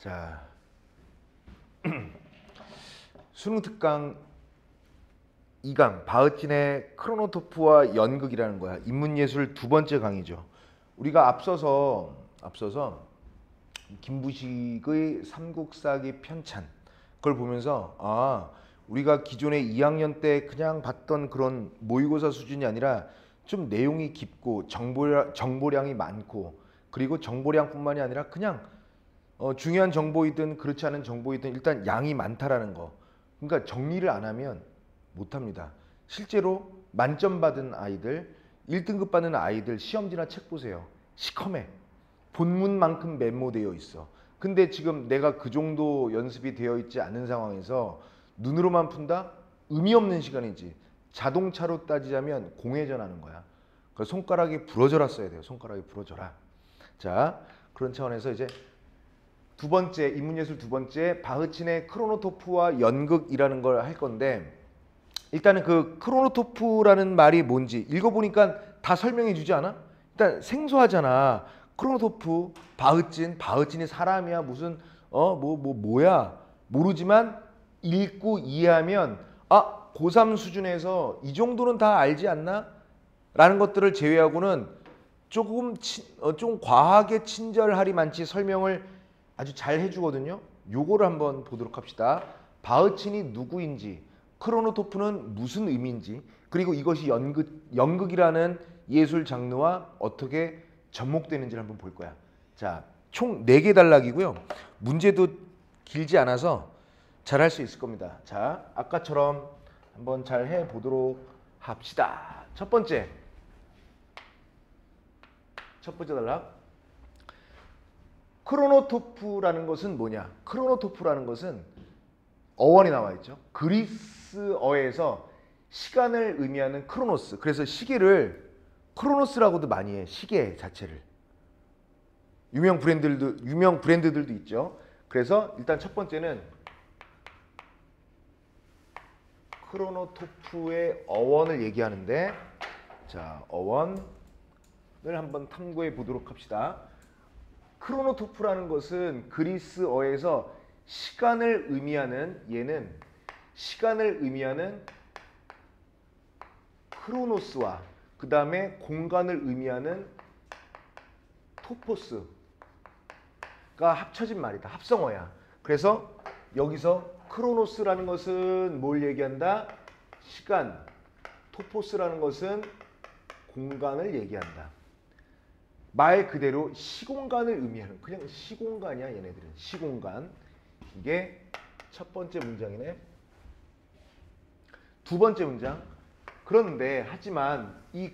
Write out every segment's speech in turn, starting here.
자, 수능 특강 2강 바흐틴의 크로노토프와 연극이라는 거야. 인문예술 두 번째 강의죠. 우리가 앞서서 김부식의 삼국사기 편찬 그걸 보면서 우리가 기존에 2학년 때 그냥 봤던 그런 모의고사 수준이 아니라 좀 내용이 깊고 정보량이 많고, 그리고 정보량뿐만이 아니라 그냥 중요한 정보이든 그렇지 않은 정보이든 일단 양이 많다라는 거. 그러니까 정리를 안 하면 못합니다. 실제로 만점 받은 아이들, 1등급 받는 아이들 시험지나 책 보세요. 시커매. 본문만큼 메모되어 있어. 근데 지금 내가 그 정도 연습이 되어 있지 않은 상황에서 눈으로만 푼다? 의미 없는 시간이지. 자동차로 따지자면 공회전하는 거야. 그러니까 손가락이 부러져라 써야 돼요. 손가락이 부러져라. 자, 그런 차원에서 이제 두 번째, 인문예술 두 번째, 바흐틴의 크로노토프와 연극이라는 걸 할 건데, 일단은 그 크로노토프라는 말이 뭔지 읽어보니까 다 설명해 주지 않아? 일단 생소하잖아. 크로노토프, 바흐틴이 사람이야 무슨 뭐야 모르지만 읽고 이해하면 고3 수준에서 이 정도는 다 알지 않나? 라는 것들을 제외하고는 좀 과하게 친절하리 많지 설명을 아주 잘 해주거든요. 요거를 한번 보도록 합시다. 바흐틴이 누구인지, 크로노토프는 무슨 의미인지, 그리고 이것이 연극이라는 예술 장르와 어떻게 접목되는지를 한번 볼 거야. 자, 총 4개 단락이고요. 문제도 길지 않아서 잘 할 수 있을 겁니다. 자, 아까처럼 한번 잘 해보도록 합시다. 첫 번째 단락. 크로노토프라는 것은 뭐냐? 크로노토프라는 것은 어원이 나와 있죠. 그리스어에서 시간을 의미하는 크로노스. 그래서 시계를 크로노스라고도 많이 해. 시계 자체를. 유명 브랜드들도 있죠. 그래서 일단 첫 번째는 크로노토프의 어원을 얘기하는데, 자, 어원을 한번 탐구해 보도록 합시다. 크로노토프라는 것은 그리스어에서 시간을 의미하는, 얘는 시간을 의미하는 크로노스와 그 다음에 공간을 의미하는 토포스가 합쳐진 말이다. 합성어야. 그래서 여기서 크로노스라는 것은 뭘 얘기한다? 시간. 토포스라는 것은 공간을 얘기한다. 말 그대로 시공간을 의미하는, 그냥 시공간이야 얘네들은. 시공간. 이게 첫 번째 문장이네. 두 번째 문장. 그런데 하지만 이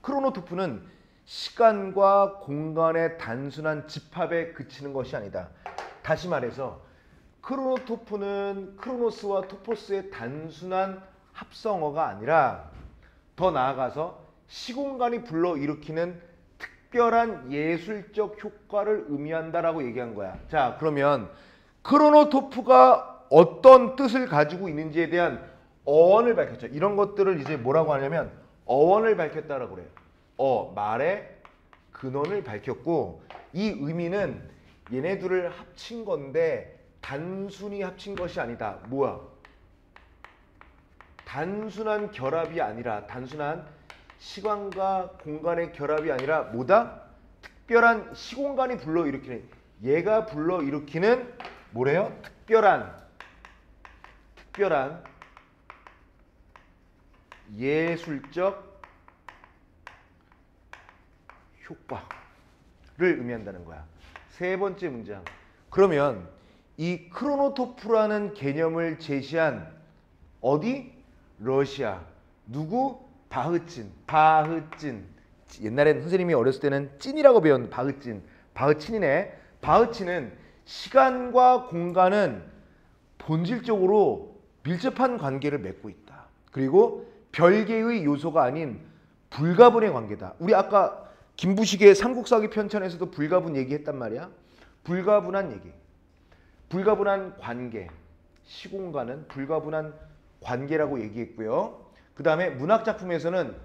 크로노토프는 시간과 공간의 단순한 집합에 그치는 것이 아니다. 다시 말해서 크로노토프는 크로노스와 토포스의 단순한 합성어가 아니라 더 나아가서 시공간이 불러일으키는 특별한 예술적 효과를 의미한다라고 얘기한 거야. 자, 그러면 크로노토프가 어떤 뜻을 가지고 있는지에 대한 어원을 밝혔죠. 이런 것들을 이제 뭐라고 하냐면 어원을 밝혔다라고 그래요. 말의 근원을 밝혔고, 이 의미는 얘네들을 합친 건데 단순히 합친 것이 아니다. 뭐야? 단순한 결합이 아니라, 단순한 시간과 공간의 결합이 아니라 뭐다? 특별한 시공간이 불러일으키는, 얘가 불러일으키는 뭐래요? 특별한 예술적 효과를 의미한다는 거야. 세 번째 문장. 그러면 이 크로노토프라는 개념을 제시한 어디? 러시아. 누구? 바흐틴. 옛날엔 선생님이 어렸을 때는 찐이라고 배운 바흐틴이네. 바흐틴은 시간과 공간은 본질적으로 밀접한 관계를 맺고 있다. 그리고 별개의 요소가 아닌 불가분의 관계다. 우리 아까 김부식의 삼국사기 편찬에서도 불가분 얘기했단 말이야. 불가분한 얘기. 불가분한 관계. 시공간은 불가분한 관계라고 얘기했고요. 그 다음에 문학작품에서는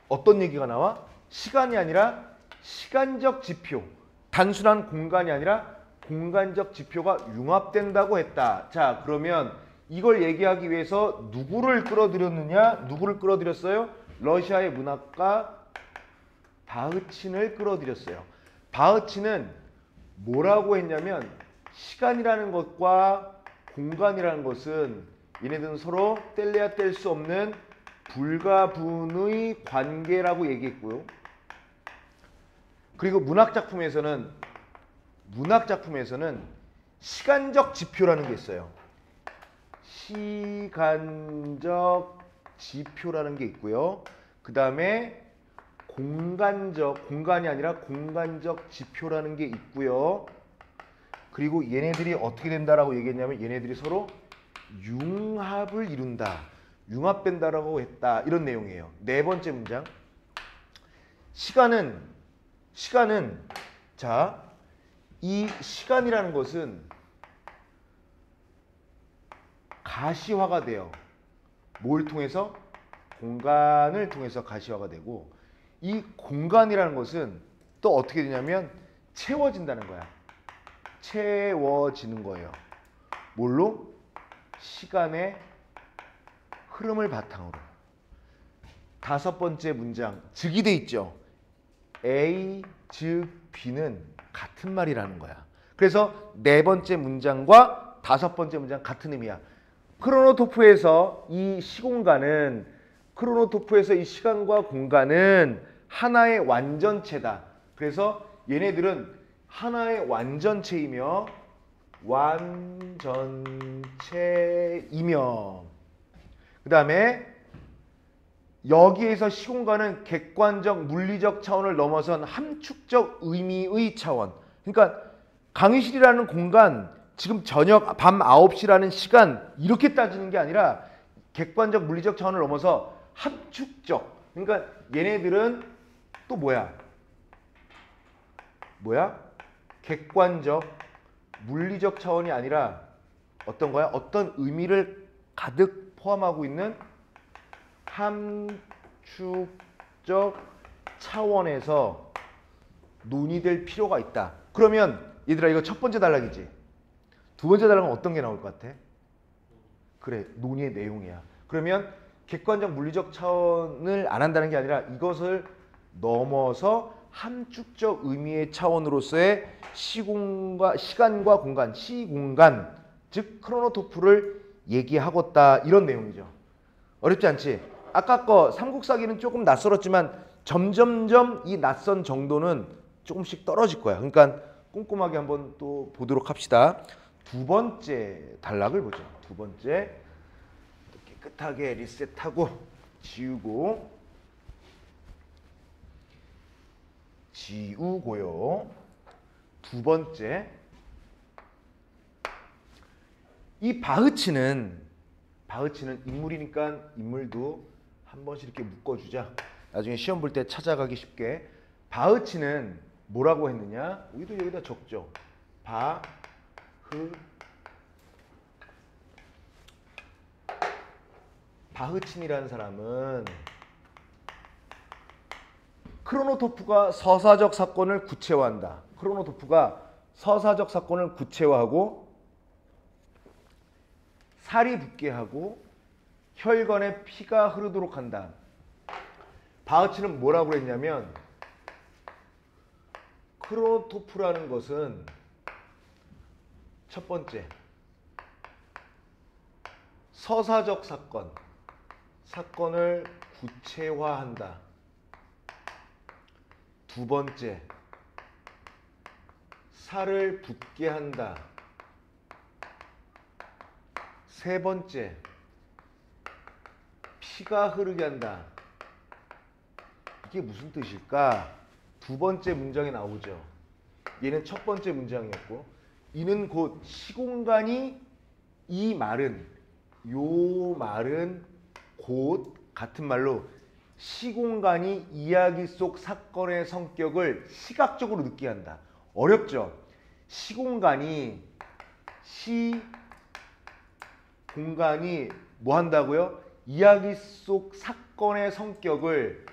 어떤 얘기가 나와? 시간이 아니라 시간적 지표. 단순한 공간이 아니라 공간적 지표가 융합된다고 했다. 자, 그러면 이걸 얘기하기 위해서 누구를 끌어들였느냐? 누구를 끌어들였어요? 러시아의 문학가 바흐친을 끌어들였어요. 바흐친은 뭐라고 했냐면 시간이라는 것과 공간이라는 것은 얘네들은 서로 뗄래야 뗄 수 없는 불가분의 관계라고 얘기했고요. 그리고 문학작품에서는 시간적 지표라는 게 있어요. 시간적 지표라는 게 있고요. 그 다음에 공간이 아니라 공간적 지표라는 게 있고요. 그리고 얘네들이 어떻게 된다라고 얘기했냐면 얘네들이 서로 융합을 이룬다. 융합된다라고 했다. 이런 내용이에요. 네 번째 문장. 시간은 자, 이 시간이라는 것은 가시화가 돼요. 뭘 통해서? 공간을 통해서 가시화가 되고 이 공간이라는 것은 또 어떻게 되냐면 채워진다는 거야. 채워지는 거예요. 뭘로? 시간의 흐름을 바탕으로. 다섯 번째 문장, 즉이 돼 있죠. A, 즉 B는 같은 말이라는 거야. 그래서 네 번째 문장과 다섯 번째 문장 같은 의미야. 크로노토프에서 이 시간과 공간은 하나의 완전체다. 그래서 얘네들은 하나의 완전체이며 그 다음에 여기에서 시공간은 객관적 물리적 차원을 넘어선 함축적 의미의 차원. 그러니까 강의실이라는 공간, 지금 저녁 밤 9시라는 시간 이렇게 따지는 게 아니라 객관적 물리적 차원을 넘어서 함축적. 그러니까 얘네들은 또 뭐야? 객관적 물리적 차원이 아니라 어떤 거야? 어떤 의미를 가득 포함하고 있는 함축적 차원에서 논의될 필요가 있다. 그러면 얘들아 이거 첫 번째 단락이지. 두 번째 단락은 어떤 게 나올 것 같아? 그래, 논의의 내용이야. 그러면 객관적 물리적 차원을 안 한다는 게 아니라 이것을 넘어서 함축적 의미의 차원으로서의 시간과 공간, 시공간, 즉 크로노토프를 얘기하겠다. 이런 내용이죠. 어렵지 않지? 아까 거 삼국사기는 조금 낯설었지만 점점점 이 낯선 정도는 조금씩 떨어질 거야. 그러니까 꼼꼼하게 한번 또 보도록 합시다. 두 번째 단락을 보죠. 두 번째, 깨끗하게 리셋하고 지우고요. 두 번째, 이 바흐친은 인물이니까 인물도 한 번씩 이렇게 묶어주자. 나중에 시험 볼 때 찾아가기 쉽게. 바흐친은 뭐라고 했느냐? 우리도 여기다 적죠. 바흐친이라는 사람은 크로노토프가 서사적 사건을 구체화한다. 크로노토프가 서사적 사건을 구체화하고 살이 붓게 하고 혈관에 피가 흐르도록 한다. 바흐친은 뭐라고 그랬냐면 크로노토프라는 것은 첫 번째, 서사적 사건을 구체화한다. 두 번째, 살을 붓게 한다. 세 번째, 피가 흐르게 한다. 이게 무슨 뜻일까? 두 번째 문장에 나오죠. 얘는 첫 번째 문장이었고, 이는 곧 시공간이, 요 말은 곧 같은 말로 시공간이 이야기 속 사건의 성격을 시각적으로 느끼게 한다. 어렵죠? 시공간이 뭐 한다고요? 이야기 속 사건의 성격을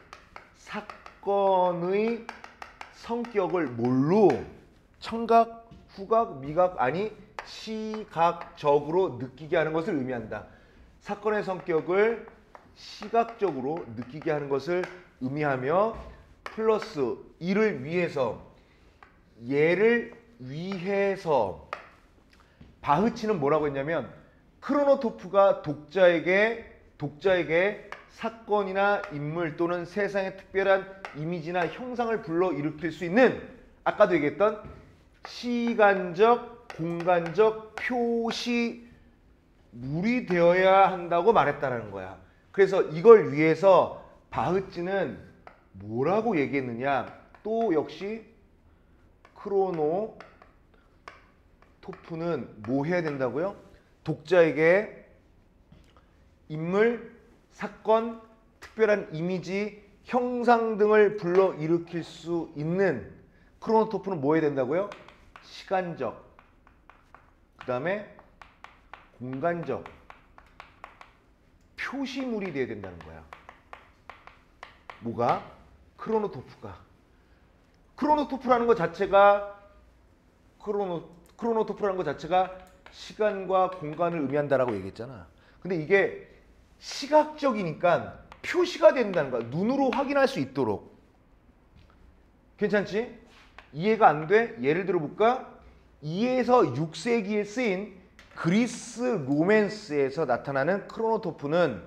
뭘로? 청각, 후각, 미각 아니 시각적으로 느끼게 하는 것을 의미한다. 사건의 성격을 시각적으로 느끼게 하는 것을 의미하며 플러스 이를 위해서 얘를 위해서 바흐치는 뭐라고 했냐면 크로노토프가 독자에게 사건이나 인물 또는 세상의 특별한 이미지나 형상을 불러일으킬 수 있는 아까도 얘기했던 시간적, 공간적 표시물이 되어야 한다고 말했다는 거야. 그래서 이걸 위해서 바흐치는 뭐라고 얘기했느냐? 또 역시 크로노토프는 뭐 해야 된다고요? 독자에게 인물, 사건, 특별한 이미지, 형상 등을 불러일으킬 수 있는 크로노토프는 뭐 해야 된다고요? 시간적, 그 다음에 공간적 표시물이 돼야 된다는 거야. 뭐가? 크로노토프가. 크로노토프라는 것 자체가 크로노토프라는 것 자체가 시간과 공간을 의미한다라고 얘기했잖아. 근데 이게 시각적이니까 표시가 된다는 거야. 눈으로 확인할 수 있도록. 괜찮지? 이해가 안 돼? 예를 들어 볼까? 2에서 6세기에 쓰인 그리스 로맨스에서 나타나는 크로노토프는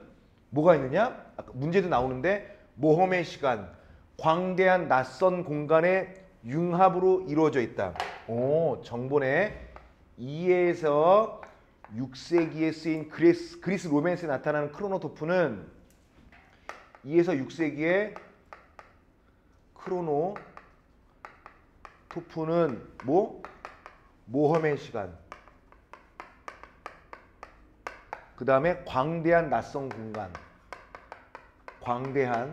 뭐가 있느냐? 아까 문제도 나오는데 모험의 시간, 광대한 낯선 공간의 융합으로 이루어져 있다. 오, 정보네. 2에서 6세기에 쓰인 그리스 로맨스에 나타나는 크로노토프는 2에서 6세기의 크로노토프는 뭐? 모험의 시간. 그 다음에 광대한 낯선 공간. 광대한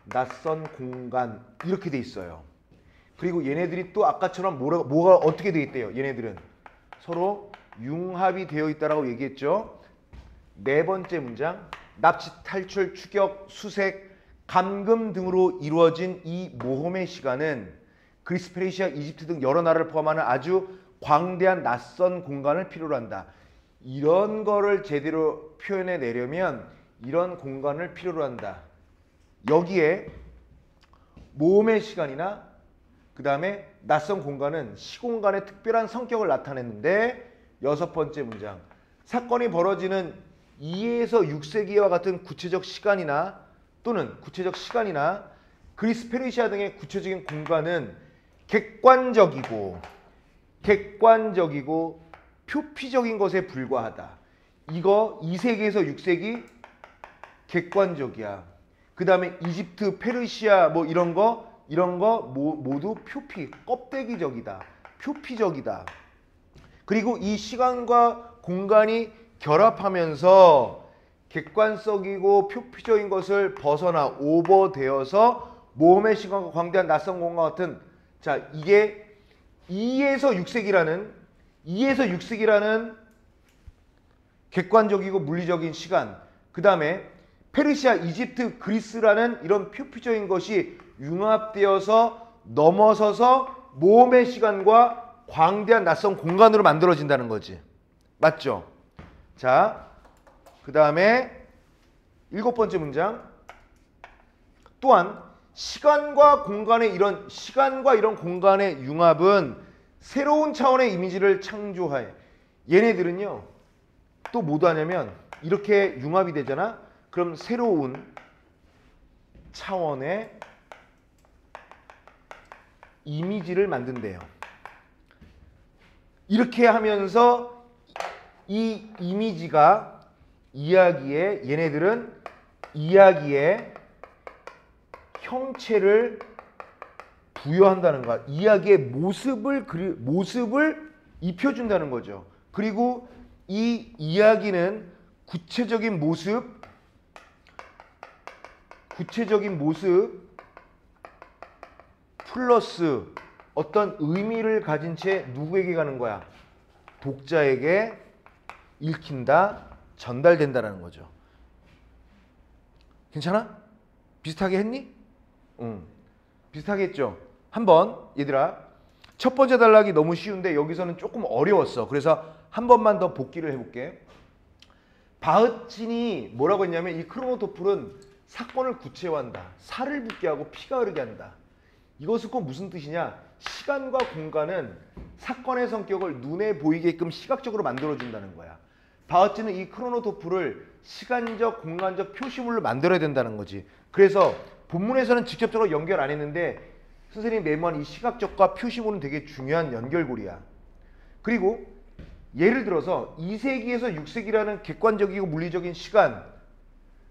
낯선 공간 이렇게 돼 있어요. 그리고 얘네들이 또 아까처럼 뭐가 어떻게 돼 있대요? 얘네들은 서로 융합이 되어 있다라고 얘기했죠. 네 번째 문장. 납치, 탈출, 추격, 수색, 감금 등으로 이루어진 이 모험의 시간은 그리스, 페르시아, 이집트 등 여러 나라를 포함하는 아주 광대한 낯선 공간을 필요로 한다. 이런 거를 제대로 표현해 내려면 이런 공간을 필요로 한다. 여기에 모험의 시간이나 그 다음에 낯선 공간은 시공간의 특별한 성격을 나타냈는데 여섯 번째 문장. 사건이 벌어지는 2에서 6세기와 같은 구체적 시간이나 그리스, 페르시아 등의 구체적인 공간은 객관적이고 표피적인 것에 불과하다. 이거 2세기에서 6세기 객관적이야. 그 다음에 이집트, 페르시아 뭐 이런 거 모두 껍데기적이다. 표피적이다. 그리고 이 시간과 공간이 결합하면서 객관적이고 표피적인 것을 벗어나 오버되어서 모험의 시간과 광대한 낯선 공간 같은, 자, 이게 2에서 6세기라는 객관적이고 물리적인 시간, 그 다음에 페르시아, 이집트, 그리스라는 이런 표피적인 것이 융합되어서 넘어서서 모험의 시간과 광대한 낯선 공간으로 만들어진다는 거지. 맞죠? 자, 그 다음에 일곱 번째 문장. 또한 시간과 이런 공간의 융합은 새로운 차원의 이미지를 창조해. 얘네들은요, 또 뭐도 하냐면 이렇게 융합이 되잖아. 그럼 새로운 차원의 이미지를 만든대요. 이렇게 하면서 이 이미지가 얘네들은 이야기의 형체를 부여한다는 거야. 이야기의 모습을 입혀준다는 거죠. 그리고 이 이야기는 구체적인 모습 플러스 어떤 의미를 가진 채 누구에게 가는 거야? 독자에게 읽힌다, 전달된다라는 거죠. 괜찮아? 비슷하게 했니? 응. 비슷하게 했죠? 한번 얘들아, 첫 번째 단락이 너무 쉬운데 여기서는 조금 어려웠어. 그래서 한 번만 더 복기를 해볼게. 바흐틴이 뭐라고 했냐면 이 크로노토플은 사건을 구체화한다. 살을 붓게 하고 피가 흐르게 한다. 이것은 꼭 무슨 뜻이냐? 시간과 공간은 사건의 성격을 눈에 보이게끔 시각적으로 만들어준다는 거야. 바흐틴은 이 크로노토플을 시간적, 공간적 표시물로 만들어야 된다는 거지. 그래서 본문에서는 직접적으로 연결 안 했는데 선생님이 메모한 이 시각적과 표시물은 되게 중요한 연결고리야. 그리고 예를 들어서 2세기에서 6세기라는 객관적이고 물리적인 시간의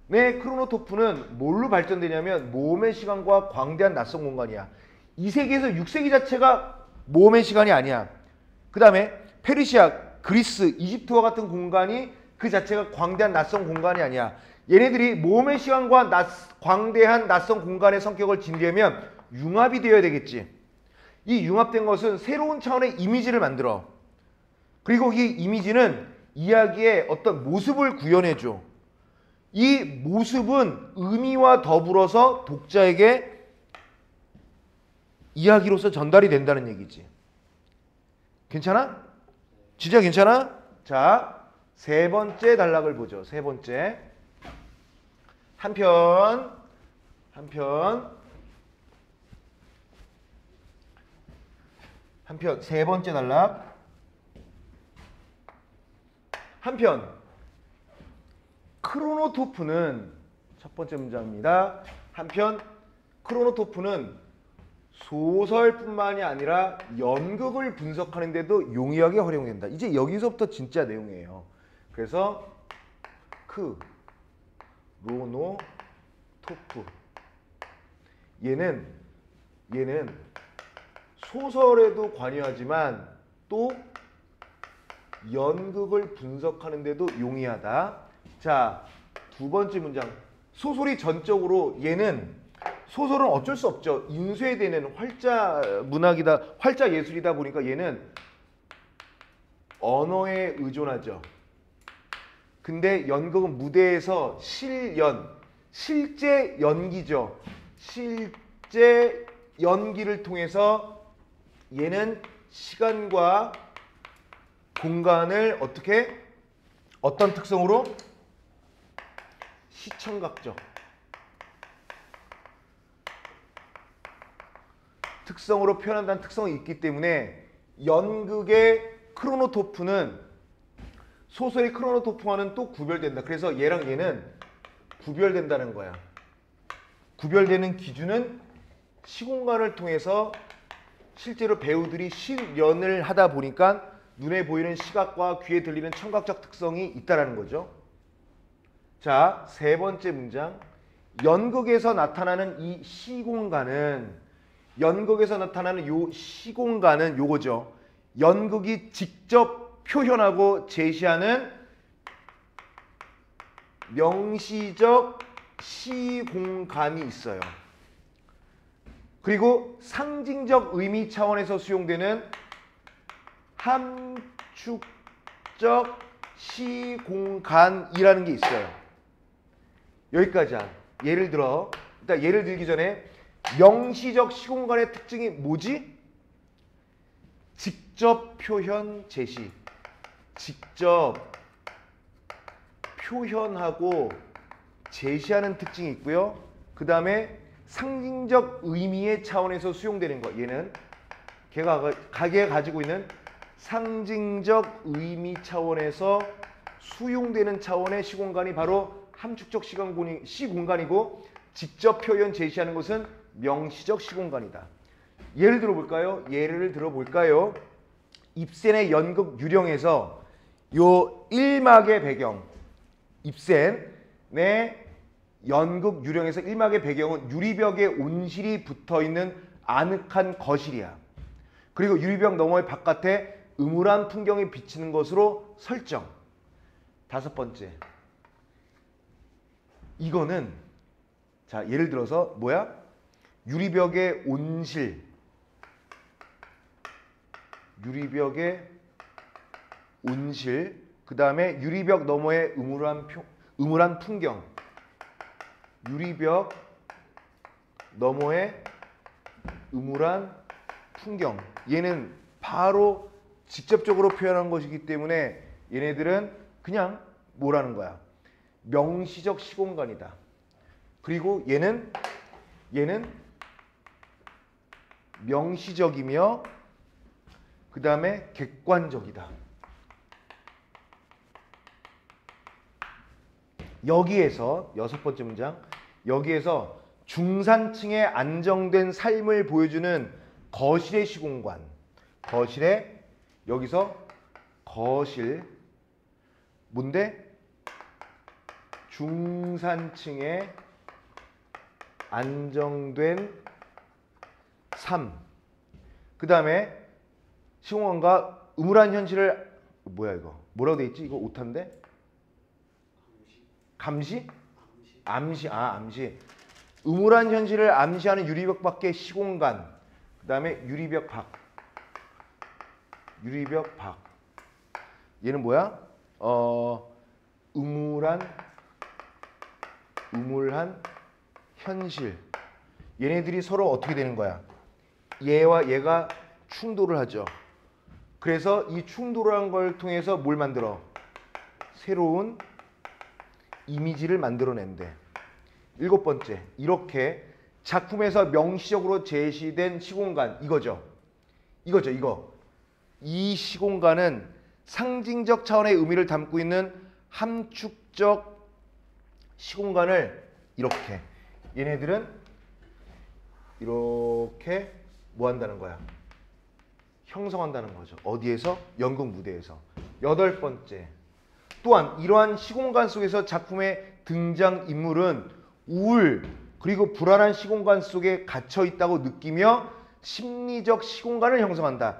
크로노토프는 뭘로 발전되냐면 모험의 시간과 광대한 낯선 공간이야. 2세기에서 6세기 자체가 모험의 시간이 아니야. 그 다음에 페르시아, 그리스, 이집트와 같은 공간이 그 자체가 광대한 낯선 공간이 아니야. 얘네들이 모험의 시간과 광대한 낯선 공간의 성격을 진리하면 융합이 되어야 되겠지. 이 융합된 것은 새로운 차원의 이미지를 만들어. 그리고 이 이미지는 이야기의 어떤 모습을 구현해줘. 이 모습은 의미와 더불어서 독자에게 이야기로서 전달이 된다는 얘기지. 괜찮아? 진짜 괜찮아? 자, 세 번째 단락을 보죠. 세 번째. 한편 세 번째 단락. 한편 크로노토프는 첫 번째 문장입니다. 한편 크로노토프는 소설뿐만이 아니라 연극을 분석하는 데도 용이하게 활용된다. 이제 여기서부터 진짜 내용이에요. 그래서 크로노토프 얘는 소설에도 관여하지만 또 연극을 분석하는 데도 용이하다. 자, 두 번째 문장. 소설이 전적으로 얘는 소설은 어쩔 수 없죠. 인쇄되는 활자 문학이다, 활자 예술이다 보니까 얘는 언어에 의존하죠. 근데 연극은 무대에서 실제 연기죠. 실제 연기를 통해서 얘는 시간과 공간을 어떤 특성으로? 시청각적 특성으로 표현한다는 특성이 있기 때문에 연극의 크로노토프는 소설의 크로노토프와는 또 구별된다. 그래서 얘랑 얘는 구별된다는 거야. 구별되는 기준은 시공간을 통해서 실제로 배우들이 실연을 하다 보니까 눈에 보이는 시각과 귀에 들리는 청각적 특성이 있다는 거죠. 자, 세 번째 문장. 연극에서 나타나는 이 시공간은 요거죠. 연극이 직접 표현하고 제시하는 명시적 시공간이 있어요. 그리고 상징적 의미 차원에서 수용되는 함축적 시공간이라는 게 있어요. 여기까지야. 예를 들기 전에 명시적 시공간의 특징이 뭐지? 직접 표현 제시. 직접 표현하고 제시하는 특징이 있고요. 그 다음에 상징적 의미의 차원에서 수용되는 것. 얘는 걔가 가지고 있는 상징적 의미 차원에서 수용되는 차원의 시공간이 바로 함축적 시공간이고 직접 표현 제시하는 것은 명시적 시공간이다. 예를 들어볼까요? 입센의 연극 유령에서 요 1막의 배경, 입센의 연극 유령에서 1막의 배경은 유리벽에 온실이 붙어있는 아늑한 거실이야. 그리고 유리벽 너머의 바깥에 음울한 풍경이 비치는 것으로 설정. 다섯 번째. 이거는 자, 예를 들어서 뭐야? 유리벽의 온실. 그 다음에 유리벽 너머의 음울한 풍경. 유리벽 너머의 음울한 풍경. 얘는 바로 직접적으로 표현한 것이기 때문에 얘네들은 그냥 뭐라는 거야? 명시적 시공간이다. 그리고 얘는 명시적이며 그 다음에 객관적이다. 여기에서 여섯 번째 문장, 여기에서 중산층의 안정된 삶을 보여주는 거실의 시공간, 거실의 여기서 거실 뭔데? 중산층의 안정된 삶. 그 다음에 시공간과 음울한 현실을 뭐야 이거? 뭐라고 돼 있지? 이거 오타인데? 감시? 암시. 암시. 음울한 현실을 암시하는 유리벽 밖의 시공간. 그 다음에 유리벽 밖. 유리벽 밖. 얘는 뭐야? 음울한 현실. 얘네들이 서로 어떻게 되는 거야? 얘와 얘가 충돌을 하죠. 그래서 이 충돌한 걸 통해서 뭘 만들어? 새로운 이미지를 만들어낸대. 일곱 번째, 이렇게 작품에서 명시적으로 제시된 시공간, 이거죠. 이거. 이 시공간은 상징적 차원의 의미를 담고 있는 함축적 시공간을 이렇게, 얘네들은 이렇게 뭐 한다는 거야? 형성한다는 거죠. 어디에서? 연극 무대에서. 여덟 번째, 또한 이러한 시공간 속에서 작품의 등장인물은 우울 그리고 불안한 시공간 속에 갇혀 있다고 느끼며 심리적 시공간을 형성한다.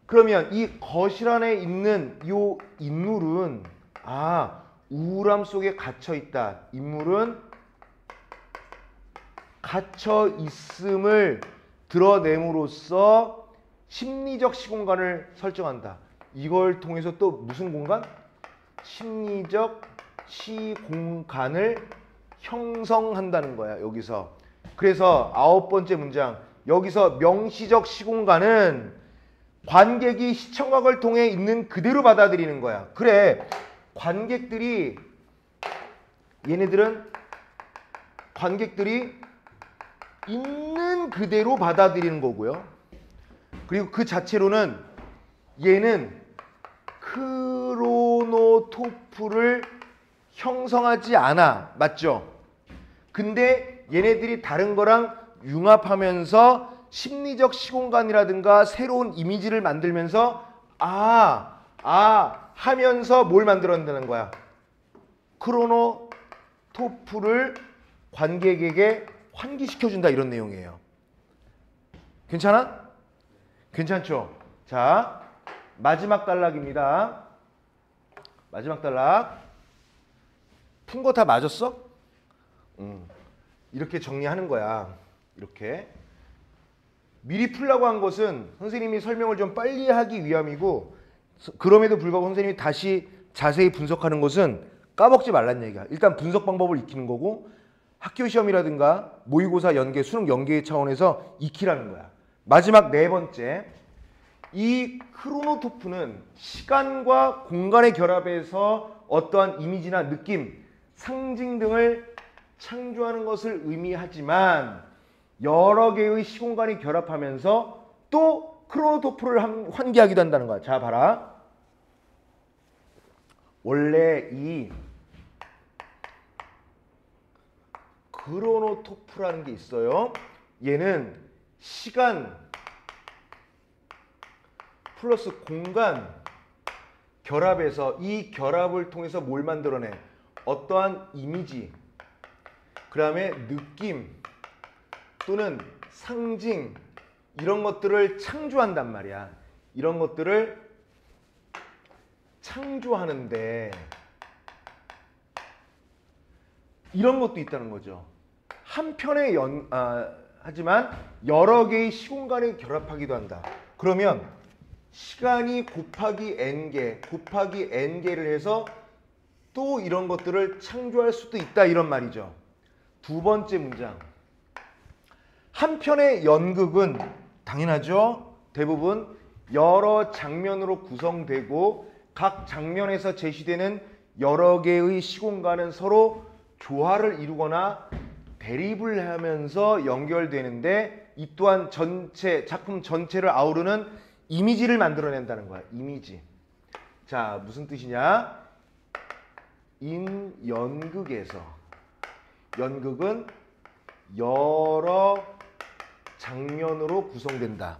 그러면 이 거실 안에 있는 이 인물은 우울함 속에 갇혀 있다. 인물은 갇혀 있음을 드러냄으로써 심리적 시공간을 설정한다. 이걸 통해서 또 무슨 공간? 심리적 시공간을 형성한다는 거야, 여기서. 그래서 아홉 번째 문장, 여기서 명시적 시공간은 관객이 시청각을 통해 있는 그대로 받아들이는 거야. 그래, 얘네들은 관객들이 있는 그대로 받아들이는 거고요. 그리고 그 자체로는 얘는 크로노토프를 형성하지 않아. 맞죠? 근데 얘네들이 다른 거랑 융합하면서 심리적 시공간이라든가 새로운 이미지를 만들면서 하면서 뭘 만들어낸다는 거야? 크로노토프를 관객에게 환기시켜준다, 이런 내용이에요. 괜찮아? 괜찮죠? 자, 마지막 단락입니다. 마지막 단락. 푼 거 다 맞았어? 이렇게 정리하는 거야. 이렇게. 미리 풀라고 한 것은 선생님이 설명을 좀 빨리 하기 위함이고, 그럼에도 불구하고 선생님이 다시 자세히 분석하는 것은 까먹지 말란 얘기야. 일단 분석 방법을 익히는 거고, 학교 시험이라든가 모의고사 연계, 수능 연계 차원에서 익히라는 거야. 마지막 네 번째, 이 크로노토프는 시간과 공간의 결합에서 어떠한 이미지나 느낌, 상징 등을 창조하는 것을 의미하지만 여러 개의 시공간이 결합하면서 또 크로노토프를 환기하기도 한다는 거야. 자, 봐라. 원래 이 크로노토프라는 게 있어요. 얘는 시간 플러스 공간 결합해서 이 결합을 통해서 뭘 만들어내? 어떠한 이미지, 그 다음에 느낌 또는 상징, 이런 것들을 창조한단 말이야. 이런 것들을 창조하는데 이런 것도 있다는 거죠. 한편의 하지만 여러 개의 시공간이 결합하기도 한다. 그러면 시간이 곱하기 n개, 곱하기 n개를 해서 또 이런 것들을 창조할 수도 있다, 이런 말이죠. 두 번째 문장. 한편의 연극은 당연하죠. 대부분 여러 장면으로 구성되고 각 장면에서 제시되는 여러 개의 시공간은 서로 조화를 이루거나 대립을 하면서 연결되는데 이 또한 작품 전체를 아우르는 이미지를 만들어낸다는 거야. 이미지. 자, 무슨 뜻이냐? 연극에서 연극은 여러 장면으로 구성된다.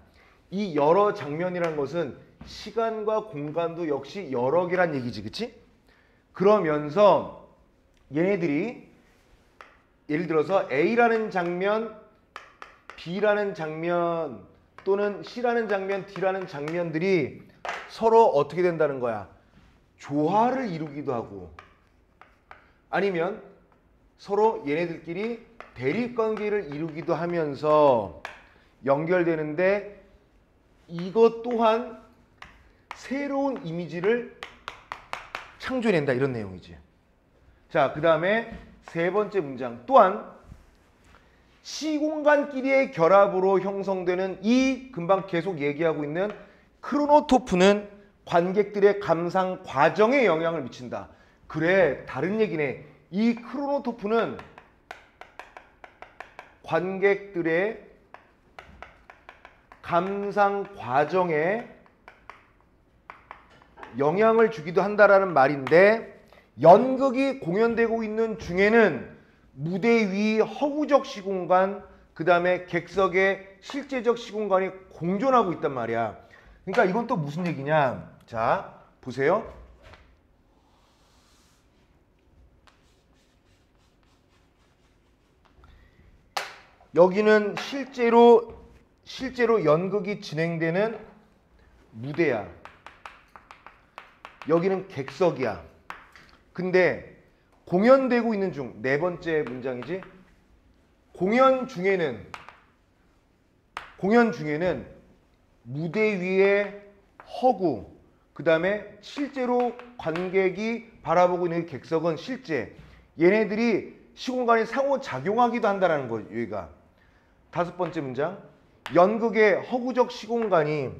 이 여러 장면이라는 것은 시간과 공간도 역시 여러 개란 얘기지, 그치? 그러면서 얘네들이 예를 들어서 A라는 장면, B라는 장면 또는 C라는 장면, D라는 장면들이 서로 어떻게 된다는 거야? 조화를 이루기도 하고 아니면 서로 얘네들끼리 대립관계를 이루기도 하면서 연결되는데 이것 또한 새로운 이미지를 창조해낸다 이런 내용이지. 자, 그 다음에 세 번째 문장 또한 시공간끼리의 결합으로 형성되는 이 금방 계속 얘기하고 있는 크로노토프는 관객들의 감상 과정에 영향을 미친다. 그래, 다른 얘기네. 이 크로노토프는 관객들의 감상 과정에 영향을 주기도 한다라는 말인데 연극이 공연되고 있는 중에는 무대 위 허구적 시공간 그 다음에 객석의 실제적 시공간이 공존하고 있단 말이야. 그러니까 이건 또 무슨 얘기냐? 자, 보세요. 여기는 실제로 연극이 진행되는 무대야. 여기는 객석이야. 근데 공연되고 있는 중, 네 번째 문장이지. 공연 중에는 무대 위에 허구, 그 다음에 실제로 관객이 바라보고 있는 객석은 실제. 얘네들이 시공간이 상호작용하기도 한다는 거예요. 여기가. 다섯 번째 문장. 연극의 허구적 시공간이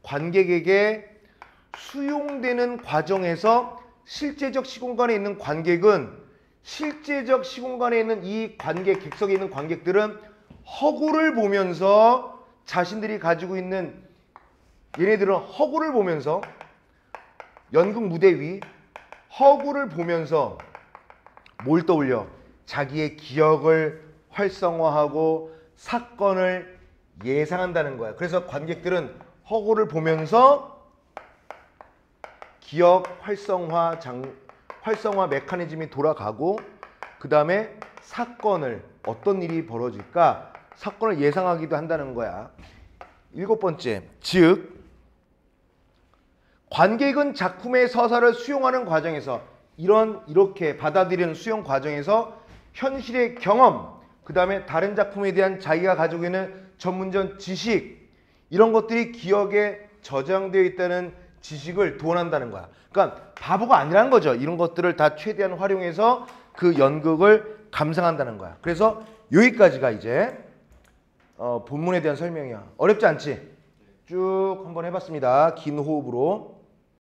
관객에게 수용되는 과정에서 실제적 시공간에 있는 관객은 실제적 시공간에 있는 이 객석에 있는 관객들은 허구를 보면서 자신들이 가지고 있는 얘네들은 허구를 보면서 연극 무대 위 허구를 보면서 뭘 떠올려? 자기의 기억을 활성화하고 사건을 예상한다는 거야. 그래서 관객들은 허구를 보면서 기억 활성화 메커니즘이 돌아가고 그 다음에 사건을 어떤 일이 벌어질까 사건을 예상하기도 한다는 거야. 일곱 번째, 즉 관객은 작품의 서사를 수용하는 과정에서 이렇게 받아들이는 수용 과정에서 현실의 경험 그 다음에 다른 작품에 대한 자기가 가지고 있는 전문적 지식 이런 것들이 기억에 저장되어 있다는 지식을 도원한다는 거야. 그러니까 바보가 아니라는 거죠. 이런 것들을 다 최대한 활용해서 그 연극을 감상한다는 거야. 그래서 여기까지가 이제 본문에 대한 설명이야. 어렵지 않지? 쭉 한번 해봤습니다. 긴 호흡으로.